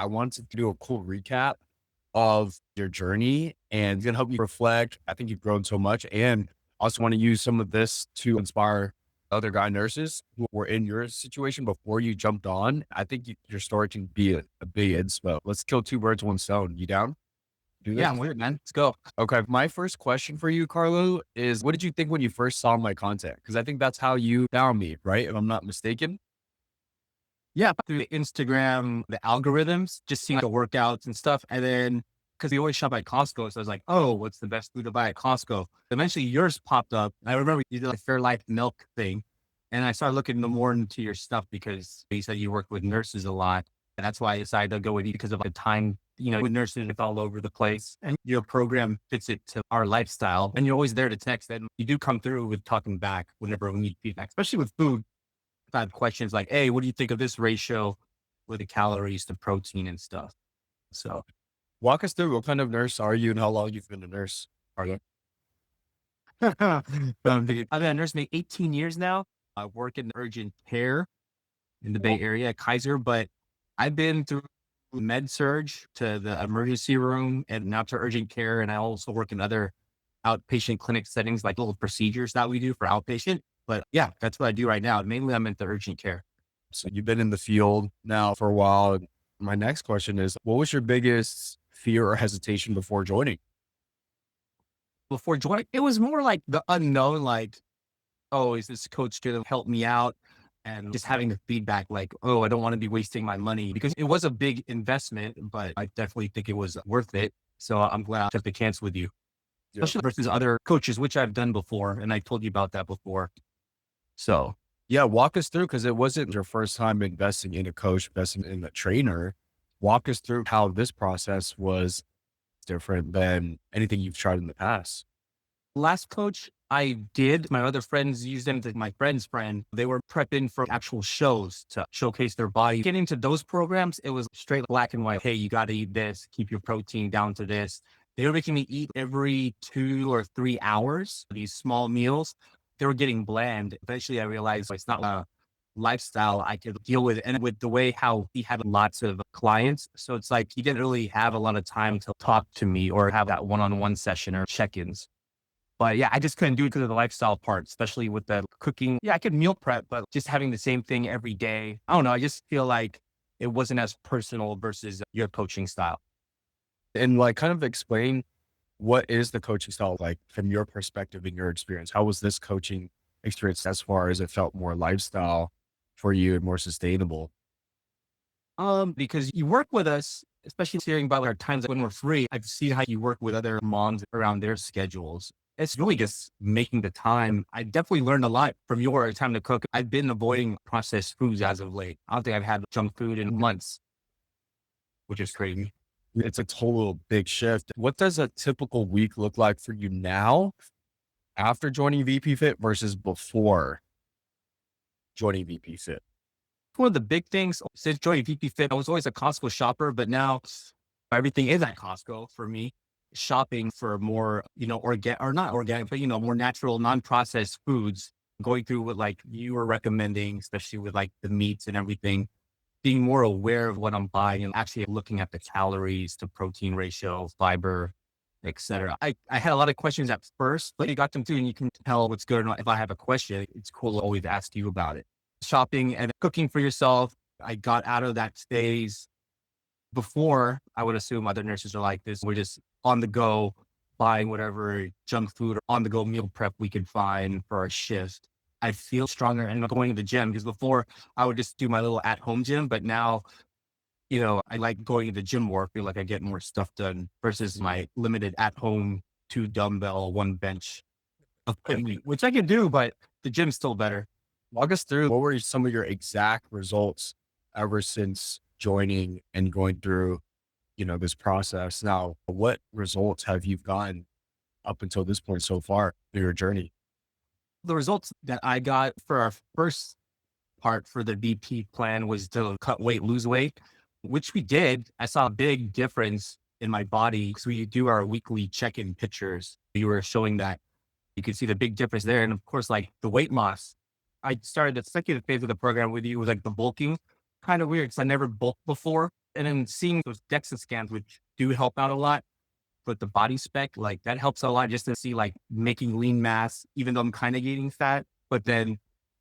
I wanted to do a cool recap of your journey and it's gonna help you reflect. I think you've grown so much and also want to use some of this to inspire other guy nurses who were in your situation before you jumped on. I think your story can be a big inspo. Let's kill two birds, one stone. You down? Do Yeah, this? I'm weird, man. Let's go. Okay. My first question for you, Carlo, is what did you think when you first saw my content? Because I think that's how you found me, right? If I'm not mistaken. Yeah, through the Instagram, the algorithms, just seeing the workouts and stuff. And then because we always shop at Costco. So I was like, oh, what's the best food to buy at Costco? Eventually yours popped up. I remember you did like Fairlife milk thing. And I started looking more into your stuff because you said you work with nurses a lot. And that's why I decided to go with you because of the time, with nurses it's all over the place. And your program fits it to our lifestyle. And you're always there to text. And you do come through with talking back whenever we need feedback, especially with food. I have questions like, hey, what do you think of this ratio with the calories to protein and stuff? So Walk us through what kind of nurse are you and how long you've been a nurse, Carlo? I've been a nurse maybe 18 years now. I work in urgent care in the Bay Area at Kaiser, but I've been through med surge to the emergency room and now to urgent care. And I also work in other outpatient clinic settings, like little procedures that we do for outpatient. But yeah, that's what I do right now. Mainly I'm in the urgent care. So you've been in the field now for a while. My next question is, what was your biggest fear or hesitation before joining? Before joining, it was more like the unknown, like, oh, is this coach going to help me out? And just having the feedback like, oh, I don't want to be wasting my money because it was a big investment, but I definitely think it was worth it. So I'm glad I took the chance with you, Yeah. especially versus other coaches, which I've done before. And I told you about that before. So Yeah. Walk us through, because it wasn't your first time investing in a coach, investing in a trainer. Walk us through how this process was different than anything you've tried in the past. last coach I did, my other friends used them to my friend's friend. They were prepping for actual shows to showcase their body. Getting to those programs, it was straight black and white. Hey, you got to eat this, keep your protein down to this. They were making me eat every 2 or 3 hours, these small meals. They were getting bland. Eventually I realized it's not a lifestyle I could deal with. And with the way how he had lots of clients. So it's like he didn't really have a lot of time to talk to me or have that one-on-one session or check-ins. But yeah, I just couldn't do it because of the lifestyle part, especially with the cooking. Yeah, I could meal prep, but just having the same thing every day, I don't know. I just feel like it wasn't as personal versus your coaching style. And like kind of explain, what is the coaching style like from your perspective and your experience? How was this coaching experience as far as it felt more lifestyle for you and more sustainable? Because you work with us, especially hearing about our times when we're free. I've seen how you work with other moms around their schedules. It's really just making the time. I definitely learned a lot from your time to cook. I've been avoiding processed foods as of late. I don't think I've had junk food in months, which is crazy. It's a total big shift. What does a typical week look like for you now after joining VPFIT versus before joining VPFIT? One of the big things since joining VPFIT, I was always a Costco shopper, but now everything is at Costco for me. Shopping for more, organic or not organic, but more natural, non-processed foods. Going through what like you were recommending, especially with like the meats and everything, being more aware of what I'm buying and actually looking at the calories to protein ratio, fiber, etc. I had a lot of questions at first, but you got them through and you can tell what's good. And if I have a question, it's cool to always ask you about it. Shopping and cooking for yourself. I got out of that phase before. I would assume other nurses are like this. We're just on the go, buying whatever junk food or on the go meal prep we could find for our shift. I feel stronger and going to the gym because before I would just do my little at home gym, but now, I like going to the gym more. I feel like I get more stuff done versus my limited at home 2 dumbbell, 1 bench of putting, which I can do, but the gym's still better. Walk us through, what were some of your exact results ever since joining and going through, this process? Now, what results have you gotten up until this point so far through your journey? The results that I got for our first part for the VP plan was to cut weight, lose weight, which we did. I saw a big difference in my body because we do our weekly check-in pictures. You were showing that you could see the big difference there. And of course, like the weight loss, I started the second phase of the program with you was like the bulking, kind of weird because I never bulked before. And then seeing those DEXA scans, which do help out a lot with the body spec, like that helps a lot just to see like making lean mass, even though I'm kind of gaining fat. But then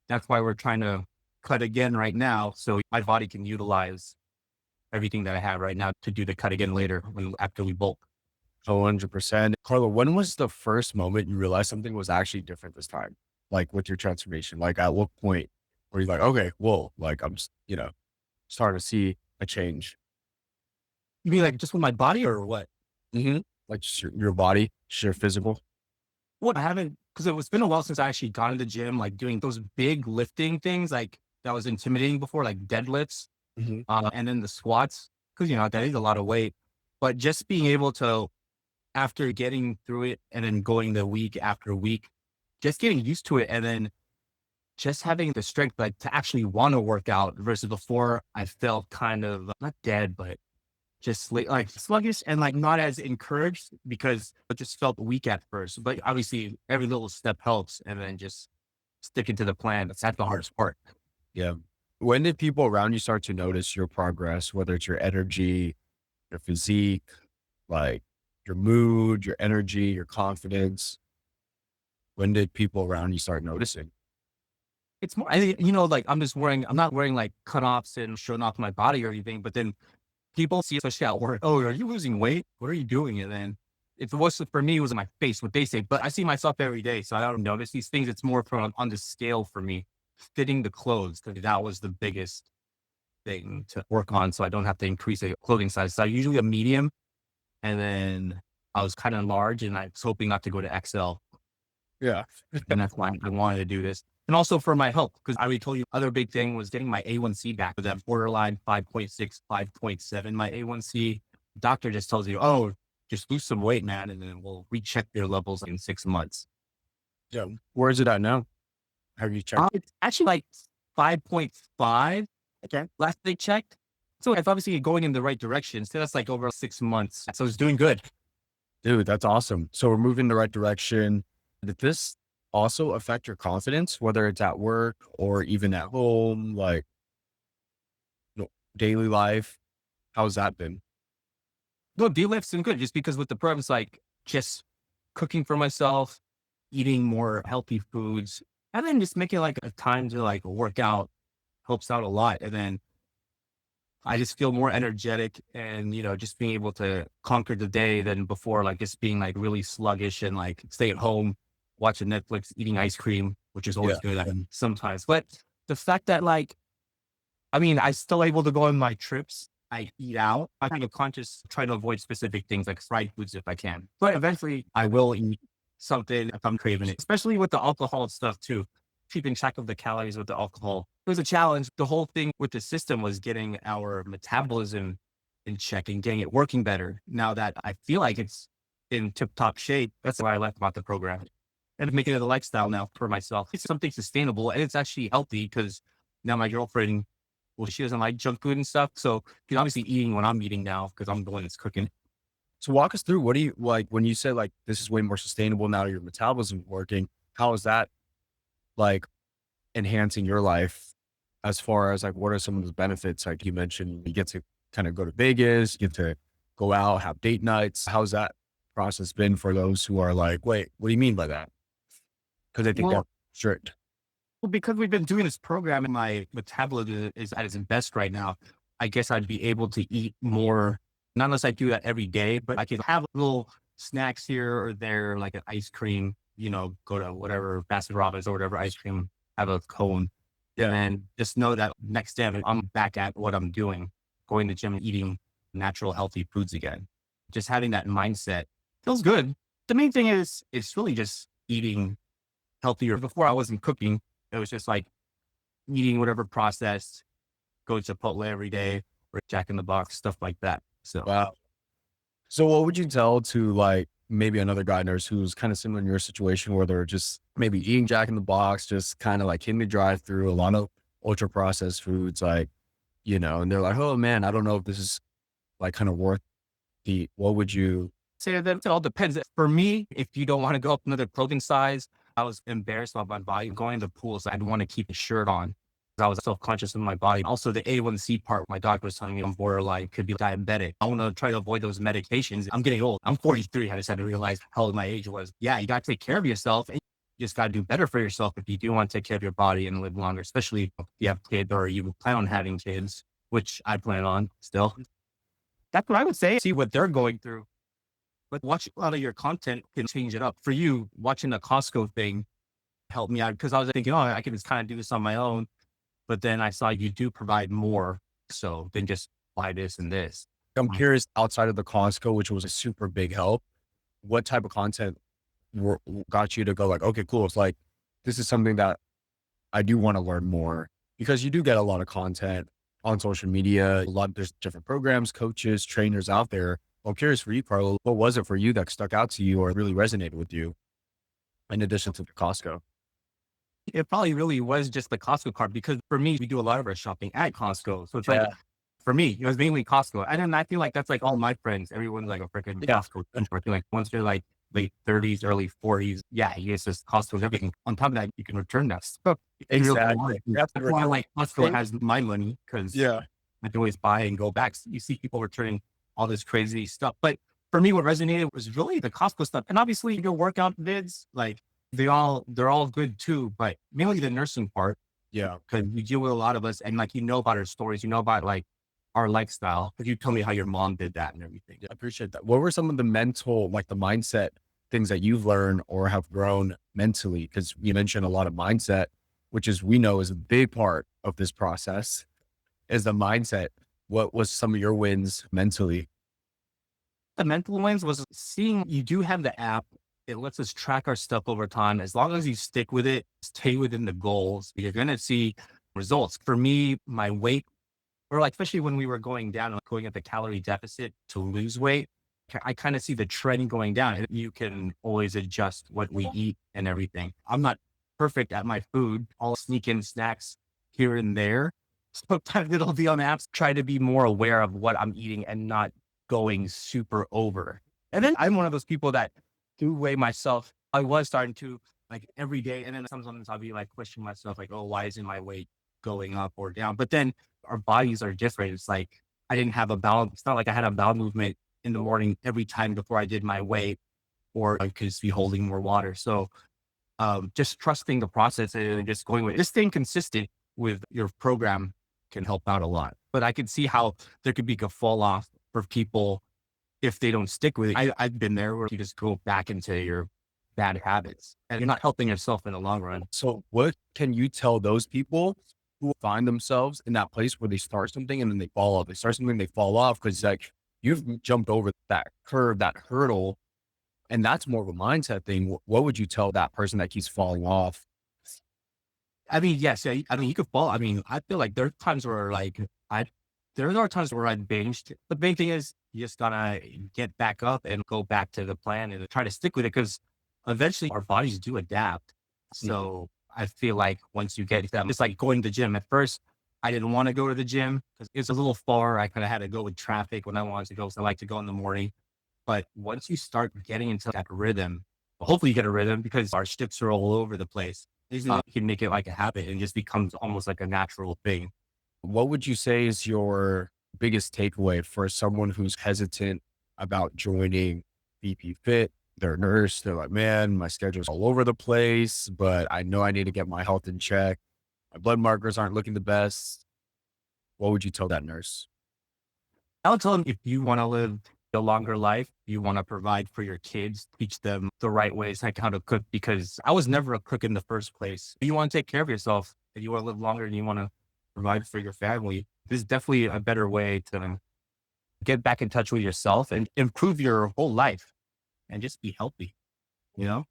that's why we're trying to cut again right now. So my body can utilize everything that I have right now to do the cut again later after we bulk. 100%. Carlo, when was the first moment you realized something was actually different this time? Like with your transformation? Like at what point were you like, okay, whoa, like starting to see a change? You mean like just with my body or what? Hmm. Like just your body, just your physical. What I haven't, because it's been a while since I actually got in the gym, like doing those big lifting things, like that was intimidating before, like deadlifts, Hmm. and then the squats, because that is a lot of weight. But just being able to, after getting through it and then going the week after week, just getting used to it, and then just having the strength, like to actually want to work out versus before I felt kind of not dead, but just like sluggish and like not as encouraged because I just felt weak at first. But obviously, every little step helps, and then just sticking to the plan. That's the hardest part. Yeah. When did people around you start to notice your progress, whether it's your energy, your physique, like your mood, your energy, your confidence? When did people around you start noticing? It's more, like I'm not wearing like cutoffs and showing off my body or anything, but then people see, especially at work, oh, are you losing weight? What are you doing? And then if it was for me, it was in my face, what they say, but I see myself every day. So I don't notice these things. It's more from on the scale for me, fitting the clothes. 'Cause that was the biggest thing to work on. So I don't have to increase the clothing size. So I usually a medium, and then I was kind of large, and I was hoping not to go to XL. Yeah. And that's why I wanted to do this. And also for my health, because I already told you, other big thing was getting my A1C back with that borderline 5.6, 5.7. My A1C doctor just tells you, oh, just lose some weight, man. And then we'll recheck your levels in 6 months. Yeah. Where is it at now? Have you checked? It's actually like 5.5. Okay. Last they checked. So it's obviously going in the right direction. So that's like over 6 months. So it's doing good. Dude, that's awesome. So we're moving in the right direction. Did this also affect your confidence, whether it's at work or even at home, like daily life? How's that been? No, D-lift's been good just because with the programs, like just cooking for myself, eating more healthy foods, and then just making like a time to like work out helps out a lot. And then I just feel more energetic and, just being able to conquer the day than before, like just being like really sluggish and like stay at home, watching Netflix, eating ice cream, which is Yeah. always good sometimes. But the fact that like, I mean, I still able to go on my trips. I eat out. I kind of conscious try to avoid specific things like fried foods if I can. But eventually I will eat something if I'm craving it, especially with the alcohol stuff too. Keeping track of the calories with the alcohol. It was a challenge. The whole thing with the system was getting our metabolism in check and getting it working better. Now that I feel like it's in tip top shape, that's why I like about the program and making it a lifestyle now for myself. It's something sustainable and it's actually healthy because now my girlfriend, well, she doesn't like junk food and stuff. So she's obviously eating when I'm eating now because I'm the one that's cooking. So walk us through, what do you like when you said like this is way more sustainable now your metabolism working? How is that like enhancing your life as far as like what are some of the benefits? Like you mentioned, you get to kind of go to Vegas, you get to go out, have date nights. How's that process been for those who are like, wait, what do you mean by that? Because I think Well, that's strict. Well, because we've been doing this program and my metabolism is at its best right now, I guess I'd be able to eat more, not unless I do that every day, but I could have little snacks here or there, like an ice cream, go to whatever Baskin Robbins or whatever ice cream, have a cone. And Yeah. then just know that next day I'm back at what I'm doing, going to the gym and eating natural, healthy foods again. Just having that mindset feels good. The main thing is, it's really just eating healthier. Before I wasn't cooking, it was just like eating whatever processed, go to Chipotle every day or Jack in the Box, stuff like that. So Wow. So what would you tell to like maybe another guy nurse who's kind of similar in your situation where they're just maybe eating Jack in the Box, just kind of like hitting the drive through a lot of ultra processed foods, like, and they're like, oh man, I don't know if this is like kind of worth the, what would you, say that it all depends. For me, if you don't want to go up another clothing size, I was embarrassed about my body going to the pool. So I'd want to keep a shirt on. I was self-conscious of my body. Also, the A1C part, my doctor was telling me I'm borderline, could be diabetic. I want to try to avoid those medications. I'm getting old. I'm 43. I just had to realize how old my age was. Yeah, you got to take care of yourself. And you just got to do better for yourself if you do want to take care of your body and live longer, especially if you have kids or you plan on having kids, which I plan on still. That's what I would say. See what they're going through. But watching a lot of your content can change it up. For you, watching the Costco thing helped me out because I was thinking, oh, I can just kind of do this on my own. But then I saw you do provide more so than just buy this and this. I'm curious, outside of the Costco, which was a super big help, what type of content got you to go like, okay, cool. It's like, this is something that I do want to learn more, because you do get a lot of content on social media. There's different programs, coaches, trainers out there. I'm curious for you, Carlo, what was it for you that stuck out to you or really resonated with you in addition to the Costco? It probably really was just the Costco card because for me, we do a lot of our shopping at Costco. So it's like, for me, it was mainly Costco. And then I feel like that's like all my friends. Everyone's like a freaking Costco. I feel like once they're like late 30s, early 40s, yeah, it's just Costco's everything. On top of that, you can return that stuff. Exactly. That's why like Costco has my money because Yeah. I can always buy and go back. So you see people returning all this crazy stuff. But for me, what resonated was really the Costco stuff. And obviously your workout vids, like they're all good too, but mainly the nursing part. Yeah. Cause you deal with a lot of us and like, you know about our stories, you know about like our lifestyle. Cause you told me how your mom did that and everything. I appreciate that. What were some of the mental, like the mindset things that you've learned or have grown mentally? Because you mentioned a lot of mindset, which is, we know is a big part of this process, is the mindset. What was some of your wins mentally? The mental wins was seeing you do have the app. It lets us track our stuff over time. As long as you stick with it, stay within the goals, you're going to see results. For me, my weight, or like, especially when we were going down and going at the calorie deficit to lose weight, I kind of see the trend going down. And you can always adjust what we eat and everything. I'm not perfect at my food. I'll sneak in snacks here and there. Sometimes it'll be on apps. Try to be more aware of what I'm eating and not going super over. And then I'm one of those people that do weigh myself. I was starting to like every day. And then sometimes I'll be like questioning myself, like, oh, why isn't my weight going up or down? But then our bodies are different. It's like I didn't have a bowel. It's not like I had a bowel movement in the morning every time before I did my weight, or I could just be holding more water. So just trusting the process and just going with just staying consistent with your program can help out a lot. But I could see how there could be a fall off for people if they don't stick with it. I've been there where you just go back into your bad habits and you're not helping yourself in the long run. So what can you tell those people who find themselves in that place where they start something and then they fall off? They start something, they fall off because like you've jumped over that curve, that hurdle, and that's more of a mindset thing. What would you tell that person that keeps falling off? I mean, yes, yeah, I mean, you could fall. I mean, I feel like there are times where like there are times where I binged. The main thing is you just gotta get back up and go back to the plan and try to stick with it because eventually our bodies do adapt. So I feel like once you get them, it's like going to the gym. At first, I didn't want to go to the gym because it's a little far. I kind of had to go with traffic when I wanted to go. So I like to go in the morning. But once you start getting into that rhythm, hopefully you get a rhythm because our shifts are all over the place. You can make it like a habit and it just becomes almost like a natural thing. What would you say is your biggest takeaway for someone who's hesitant about joining VPFIT? They're a nurse. They're like, man, my schedule's all over the place, but I know I need to get my health in check. My blood markers aren't looking the best. What would you tell that nurse? I would tell them if you want to live a longer life, you want to provide for your kids, teach them the right ways, like how to cook, because I was never a cook in the first place. You want to take care of yourself and you want to live longer and you want to provide for your family. This is definitely a better way to get back in touch with yourself and improve your whole life and just be healthy, you know?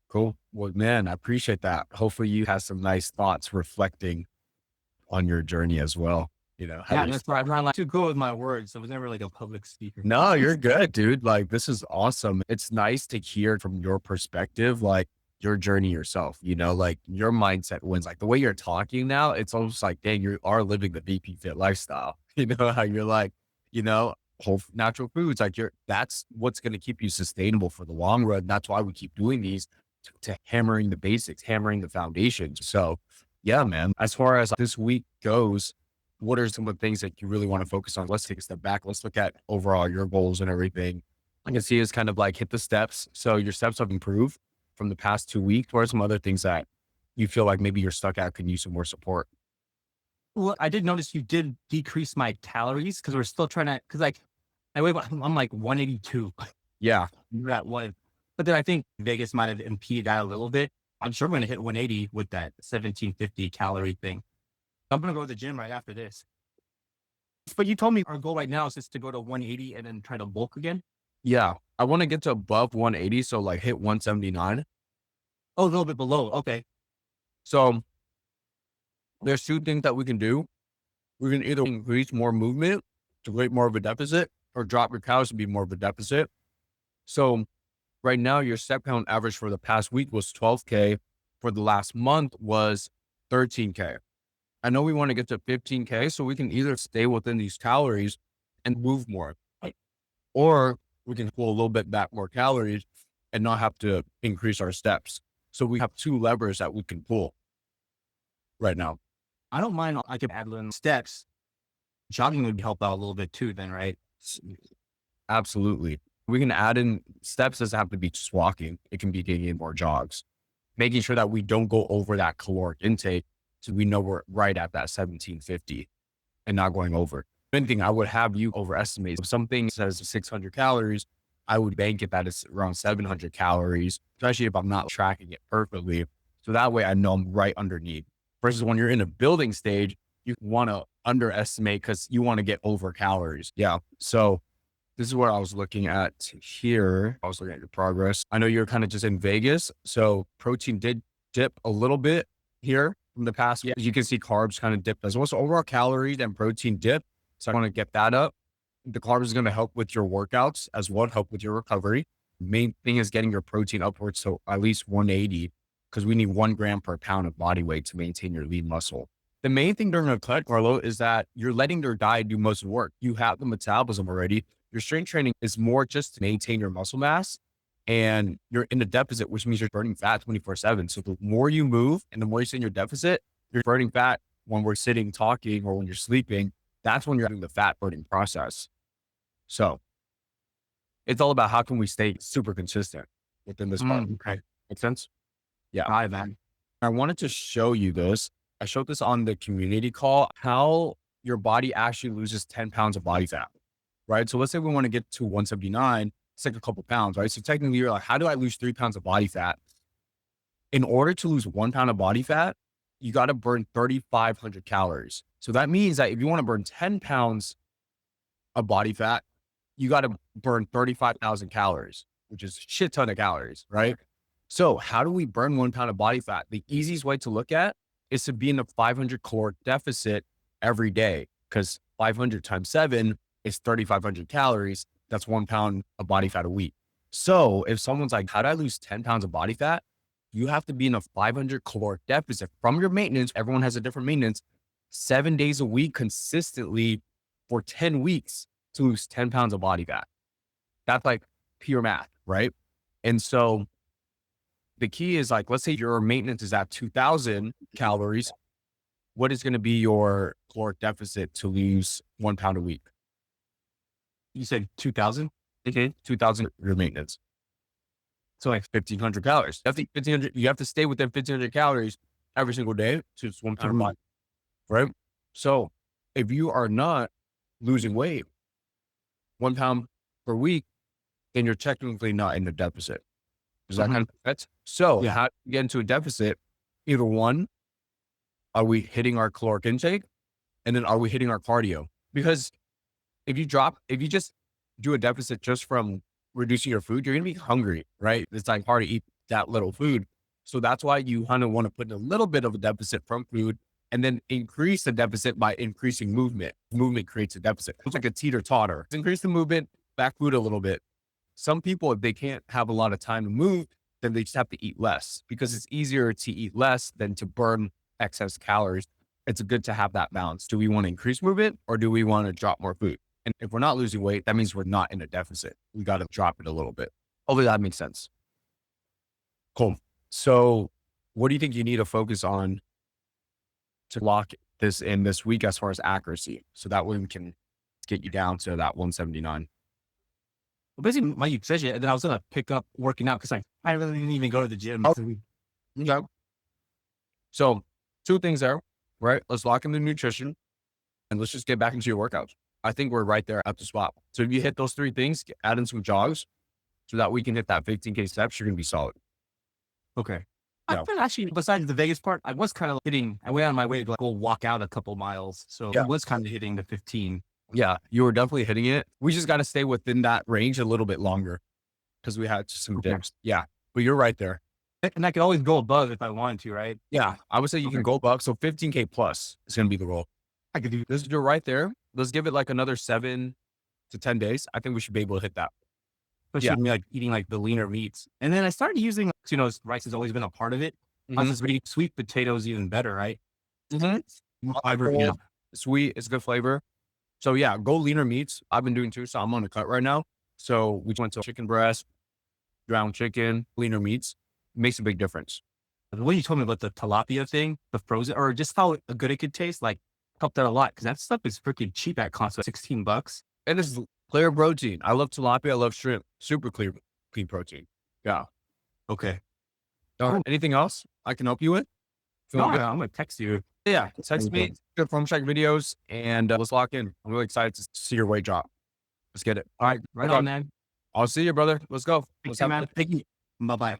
Cool. Well, man, I appreciate that. Hopefully you have some nice thoughts reflecting on your journey as well. You know, Yeah, that's why I'm not like too good with my words. I was never like a public speaker. no, you're good, dude. Like, this is awesome. It's nice to hear from your perspective, like your journey yourself, you know, like your mindset wins. Like the way you're talking now, it's almost like, dang, you are living the VP Fit lifestyle. You know, how you're like, you know, whole natural foods, like that's what's going to keep you sustainable for the long run. That's why we keep doing these to hammering the basics, hammering the foundations. So Yeah, man. As far as this week goes, what are some of the things that you really want to focus on? Let's take a step back. Let's look at overall your goals and everything. I can see is kind of like hit the steps. So your steps have improved from the past 2 weeks. What are some other things that you feel like maybe you're stuck at, can use some more support? Well, I did notice you did decrease my calories because we're still trying to, because like I weigh, I'm like 182. Yeah. You're at one, but then I think Vegas might have impeded that a little bit. I'm sure I'm going to hit 180 with that 1750 calorie thing. I'm going to go to the gym right after this. But you told me our goal right now is just to go to 180 and then try to bulk again. Yeah. I want to get to above 180. So like hit 179. Oh, a little bit below. Okay. So there's two things that we can do. We can either increase more movement to create more of a deficit or drop your calories to be more of a deficit. So right now, your step count average for the past week was 12K. For the last month was 13K. I know we want to get to 15K, so we can either stay within these calories and move more, right? Or we can pull a little bit back more calories and not have to increase our steps. So we have two levers that we can pull right now. I don't mind. I could add little steps. Jogging would help out a little bit too, then, right? Absolutely. We can add in steps, doesn't have to be just walking. It can be getting in more jogs, making sure that we don't go over that caloric intake. So we know we're right at that 1750 and not going over. If anything, I would have you overestimate. If something says 600 calories, I would bank it that it's around 700 calories, especially if I'm not tracking it perfectly. So that way I know I'm right underneath. Versus when you're in a building stage, you want to underestimate because you want to get over calories. Yeah. So this is what I was looking at here. I was looking at your progress. I know you're kind of just in Vegas. So protein did dip a little bit here from the past. Yeah. You can see carbs kind of dipped as well. So overall calories and protein dip. So I want to get that up. The carbs is going to help with your workouts as well, help with your recovery. Main thing is getting your protein upwards to at least 180 because we need 1 gram per pound of body weight to maintain your lean muscle. The main thing during a cut, Carlo, is that you're letting your diet do most of the work. You have the metabolism already. Your strength training is more just to maintain your muscle mass, and you're in a deficit, which means you're burning fat 24/7. So the more you move and the more you sit in your deficit, you're burning fat when we're sitting, talking, or when you're sleeping. That's when you're having the fat burning process. So it's all about how can we stay super consistent within this part. Okay. Make sense? Yeah. All right, man. I wanted to show you this. I showed this on the community call, how your body actually loses 10 pounds of body fat, right? So let's say we want to get to 179, it's like a couple pounds, right? So technically you're like, how do I lose 3 pounds of body fat? In order to lose 1 pound of body fat, you got to burn 3,500 calories. So that means that if you want to burn 10 pounds of body fat, you got to burn 35,000 calories, which is a shit ton of calories, right? So how do we burn 1 pound of body fat? The easiest way to look at is to be in a 500 caloric deficit every day, because 500 times 7 is 3,500 calories. That's 1 pound of body fat a week. So if someone's like, how do I lose 10 pounds of body fat? You have to be in a 500 caloric deficit from your maintenance. Everyone has a different maintenance, 7 days a week consistently for 10 weeks to lose 10 pounds of body fat. That's like pure math, right? And so the key is like, let's say your maintenance is at 2,000 calories. What is going to be your caloric deficit to lose 1 pound a week? You said 2000? 2,000 your maintenance. So like 1,500 calories. You have to eat 1,500. You have to stay within 1,500 calories every single day to just 1 pound of body, right? So if you are not losing weight 1 pound per week, then you're technically not in a deficit. Does that kind of make sense? So how do you get into a deficit? Either one, are we hitting our caloric intake? And then are we hitting our cardio? Because if you just do a deficit just from reducing your food, you're going to be hungry, right? It's like hard to eat that little food. So that's why you kind of want to put in a little bit of a deficit from food and then increase the deficit by increasing movement. Movement creates a deficit. It's like a teeter totter. Increase the movement, back food a little bit. Some people, if they can't have a lot of time to move, then they just have to eat less because it's easier to eat less than to burn excess calories. It's good to have that balance. Do we want to increase movement or do we want to drop more food? And if we're not losing weight, that means we're not in a deficit. We got to drop it a little bit. Hopefully that makes sense. Cool. So what do you think you need to focus on to lock this in this week as far as accuracy. So that way we can get you down to that 179. Well, basically my nutrition, and then I was gonna pick up working out because I really didn't even go to the gym. Oh, okay. So 2 things there, right? Let's lock in the nutrition and let's just get back into your workouts. I think we're right there at the spot. So if you hit those 3 things, add in some jogs so that we can hit that 15K steps, you're going to be solid. Okay. Yeah. I've been actually, besides the Vegas part, I was kind of hitting, I went on my way to go walk out a couple miles. So Yeah. I was kind of hitting the 15. Yeah, you were definitely hitting it. We just got to stay within that range a little bit longer because we had some Okay. dips. Yeah, but you're right there. And I could always go above if I wanted to, right? Yeah, I would say you can go above. So 15K plus is going to be the goal. I could do This you're right there. Let's give it like another 7 to 10 days. I think we should be able to hit that. especially me, like eating like the leaner meats. And then I started using, rice has always been a part of it. I was just reading sweet potatoes even better, right? More fiber, Yeah. Sweet, it's good flavor. So yeah, go leaner meats. I've been doing too. So I'm on a cut right now. So we went to chicken breast, ground chicken, leaner meats. Makes a big difference. When you told me about the tilapia thing, the frozen, or just how good it could taste, like helped out a lot because that stuff is freaking cheap at Costco, $16. And it's clear protein. I love tilapia. I love shrimp. Super clean protein. Yeah. Okay. Anything else I can help you with? No, Feeling good? I'm gonna text you. Yeah. Text me. Good form check videos and let's lock in. I'm really excited to see your weight drop. Let's get it. All right. Right Okay. on, man. I'll see you, brother. Let's go. Thank you, man. Thank you. Bye-bye.